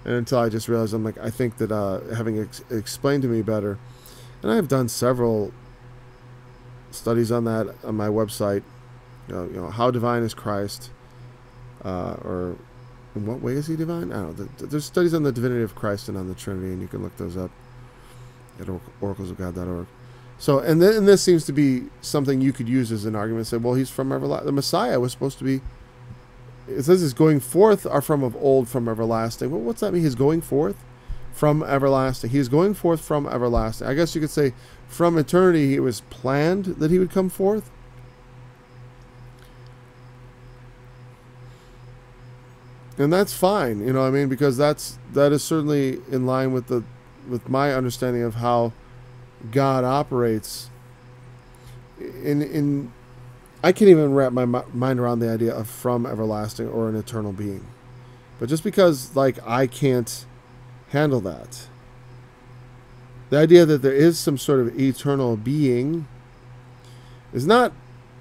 and until I just realized, I think that having explained to me better, and I have done several studies on that on my website. How divine is Christ, or in what way is he divine? I don't know. There's studies on the divinity of Christ and on the Trinity, and you can look those up at oraclesofgod.org. So, and this seems to be something you could use as an argument. Say, well, he's from everlasting. The Messiah was supposed to be. It says his going forth are from of old, from everlasting. Well, what's that mean? His going forth from everlasting. He is going forth from everlasting. I guess you could say from eternity it was planned that he would come forth. And that's fine, because that is certainly in line with my understanding of how God operates. I can't even wrap my mind around the idea of from everlasting or an eternal being. But just because, I can't handle that, the idea that there is some sort of eternal being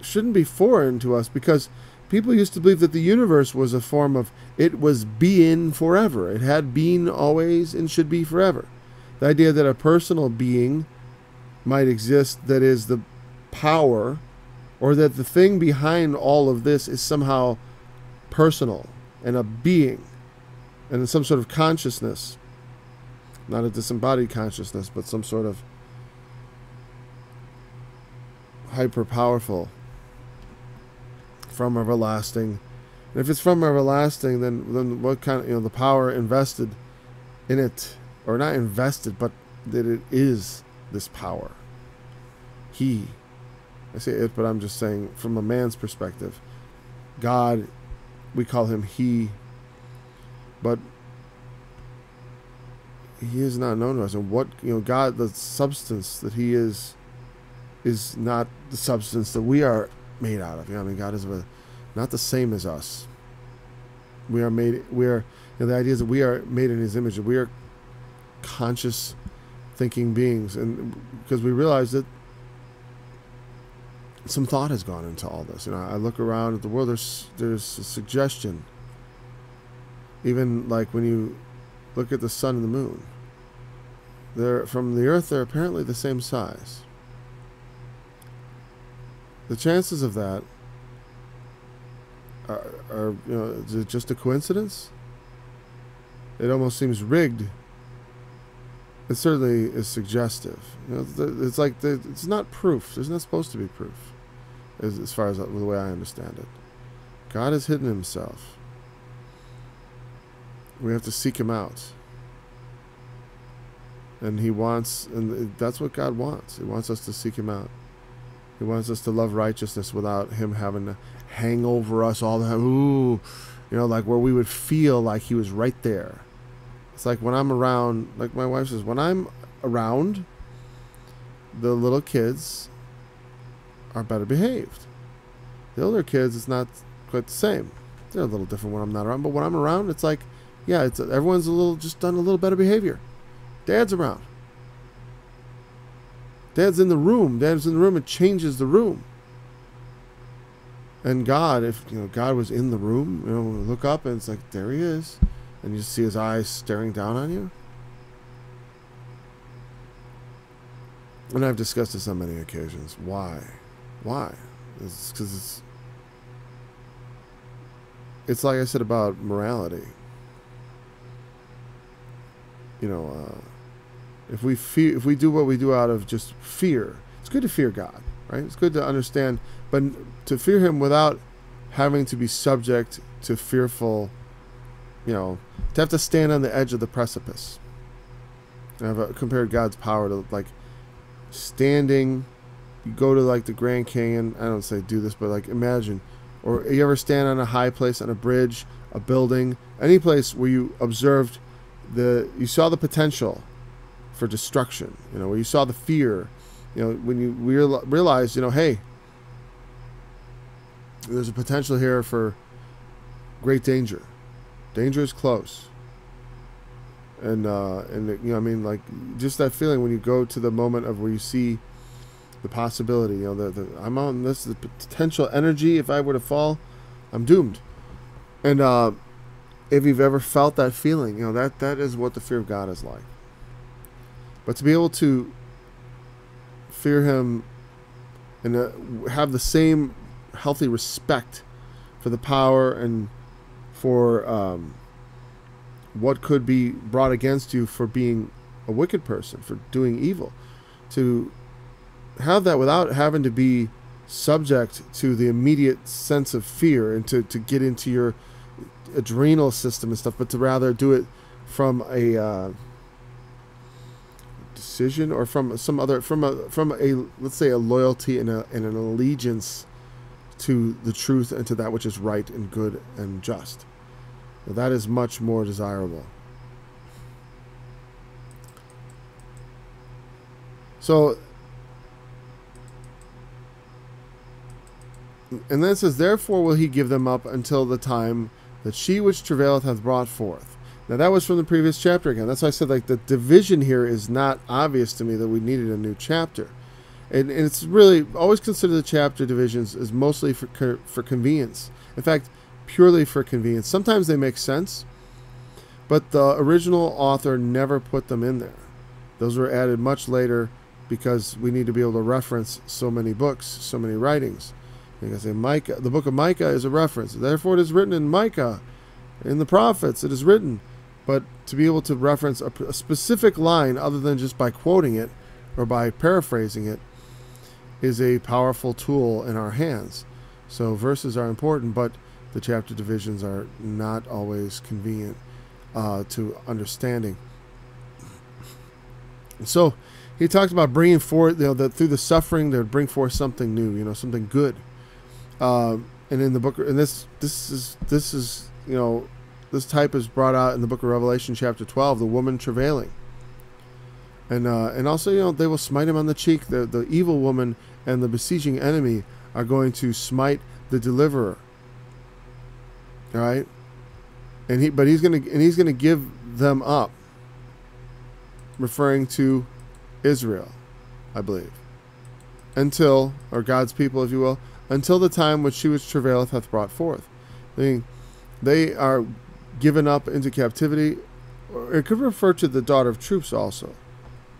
shouldn't be foreign to us, because people used to believe that the universe was a form of, it was being forever. It had been always and should be forever. The idea that a personal being might exist that is the power, or that the thing behind all of this is somehow personal and a being and some sort of consciousness, not a disembodied consciousness, but some sort of hyper powerful, from everlasting. And if it's from everlasting, then what kind of, the power invested in it, or not invested, but that it is this power. I say it, but I'm just saying from a man's perspective, God, we call him he, but he is not known to us. And what, God, the substance that he is not the substance that we are made out of. God is not the same as us. The idea is that we are made in his image, that we are conscious thinking beings, and because we realize that some thought has gone into all this. I look around at the world, there's a suggestion, even like when you look at the sun and the moon, from the earth, they're apparently the same size. The chances of that are is it just a coincidence? It almost seems rigged. It certainly is suggestive. It's like it's not proof. There's not supposed to be proof, as far as the way I understand it. God has hidden himself. We have to seek him out. And that's what God wants. He wants us to seek him out. He wants us to love righteousness without him having to hang over us all the time. Ooh, like where we would feel like he was right there. It's like when I'm around, like my wife says, when I'm around, the little kids are better behaved. The older kids, it's not quite the same. They're a little different when I'm not around. But when I'm around, it's like, yeah, everyone's just done a little better behavior. Dad's around. Dad's in the room. It changes the room. And God, if God was in the room, look up and it's like, there he is. And you see his eyes staring down on you. And I've discussed this on many occasions. Why? It's because it's like I said about morality. If we do what we do out of just fear, it's good to fear God, right? It's good to understand, but to fear him without having to be subject to fearful, to have to stand on the edge of the precipice. And I've compared God's power to like standing. You go to like the Grand Canyon. I don't say do this, but like imagine, or you ever stand on a high place, on a bridge, a building, any place where you observed you saw the potential for destruction, where you saw the fear, when you realize, hey, there's a potential here for great danger. Danger is close. And like just that feeling when you go to the moment of where you see the possibility, I'm on this, the potential energy. If I were to fall, I'm doomed. And if you've ever felt that feeling, that is what the fear of God is like. But to be able to fear him and have the same healthy respect for the power and for what could be brought against you for being a wicked person, for doing evil, to have that without having to be subject to the immediate sense of fear and to get into your adrenal system and stuff, but to rather do it from a decision or from some other, from a let's say a loyalty and an allegiance to the truth and to that which is right and good and just. Now, that is much more desirable. So, and then it says, therefore will he give them up until the time that she which travaileth hath brought forth. Now that was from the previous chapter again. That's why I said like the division here is not obvious to me that we needed a new chapter. And it's really, always consider the chapter divisions as mostly for convenience. In fact, purely for convenience. Sometimes they make sense, but the original author never put them in there. Those were added much later because we need to be able to reference so many books, so many writings. You can say Micah, the book of Micah is a reference. Therefore it is written in Micah, in the prophets it is written. But to be able to reference a specific line other than just by quoting it or by paraphrasing it is a powerful tool in our hands. So verses are important, but the chapter divisions are not always convenient to understanding. So he talked about bringing forth, that through the suffering they would bring forth something new, something good. And in the book, and this is this type is brought out in the book of Revelation, chapter 12, the woman travailing. And also, they will smite him on the cheek. The evil woman and the besieging enemy are going to smite the deliverer. All right, but he's gonna give them up, referring to Israel, I believe, until, or God's people, if you will, until the time which she which travaileth hath brought forth. I mean, they are given up into captivity, or it could refer to the daughter of troops also.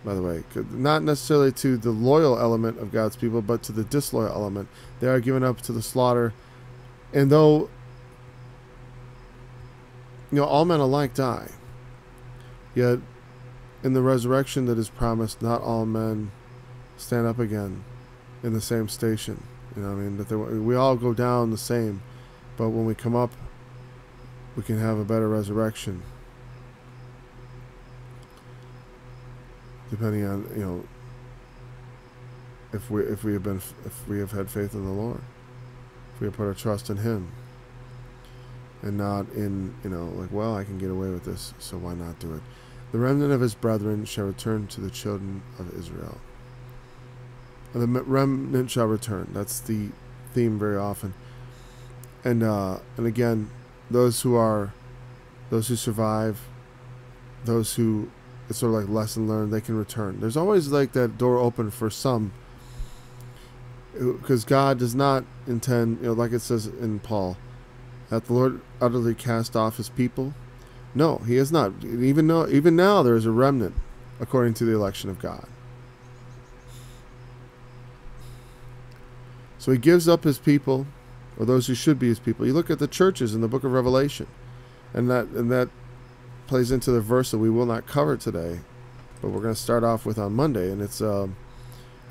by the way. Not necessarily to the loyal element of God's people, but to the disloyal element. They are given up to the slaughter. And though, all men alike die, yet in the resurrection that is promised, not all men stand up again in the same station. That we all go down the same, but when we come up, we can have a better resurrection. Depending on if we have had faith in the Lord, if we have put our trust in Him, and not in well, I can get away with this, so why not do it? The remnant of His brethren shall return to the children of Israel. The remnant shall return. That's the theme very often. And again, those who survive, those who, it's sort of like lesson learned, they can return. There's always like that door open for some, because God does not intend, like it says in Paul, that the Lord utterly cast off His people. No, He has not. Even now there is a remnant according to the election of God. So He gives up His people, or those who should be His people. You look at the churches in the book of Revelation, and that plays into the verse that we will not cover today, but we're going to start off with on Monday, and it's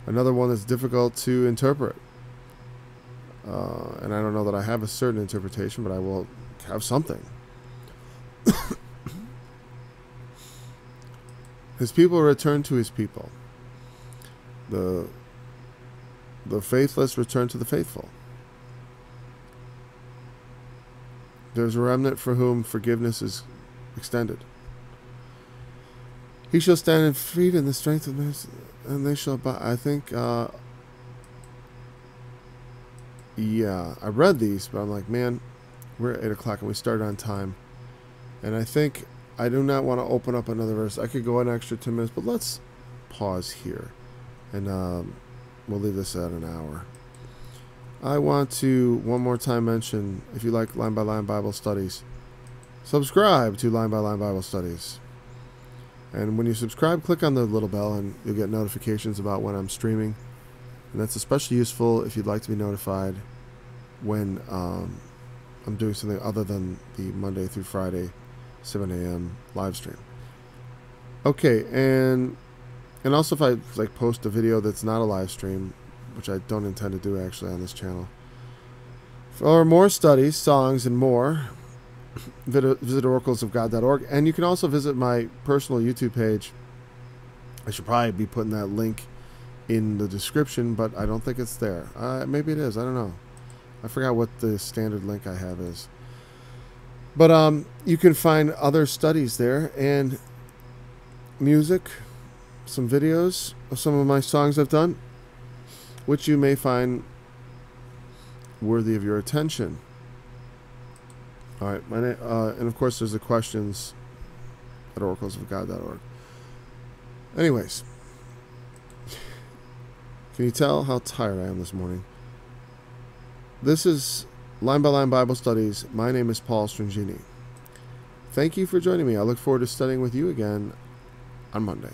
another one that's difficult to interpret. And I don't know that I have a certain interpretation, but I will have something. His people return to His people. The faithless return to the faithful. There's a remnant for whom forgiveness is extended. He shall stand in feet in the strength of mercy, and they shall buy. I think, yeah, I read these, but I'm like, man, we're at 8 o'clock and we started on time. And I think I do not want to open up another verse. I could go an extra 10 minutes, but let's pause here. And we'll leave this at an hour. I want to one more time mention, if you like Line by Line Bible Studies, subscribe to Line by Line Bible Studies. And when you subscribe, click on the little bell and you'll get notifications about when I'm streaming. And that's especially useful if you'd like to be notified when I'm doing something other than the Monday through Friday 7 a.m. live stream. Okay, and also if I post a video that's not a live stream, which I don't intend to do actually on this channel. For more studies, songs, and more, visit oraclesofgod.org. And you can also visit my personal YouTube page. I should probably be putting that link in the description, but I don't think it's there. Maybe it is. I don't know. I forgot what the standard link I have is. But you can find other studies there and music, some videos of some of my songs I've done, which you may find worthy of your attention. All right, and of course there's the questions at oraclesofgod.org. Anyways, can you tell how tired I am this morning? This is Line by Line Bible Studies. My name is Paul Strangini. Thank you for joining me. I look forward to studying with you again on Monday.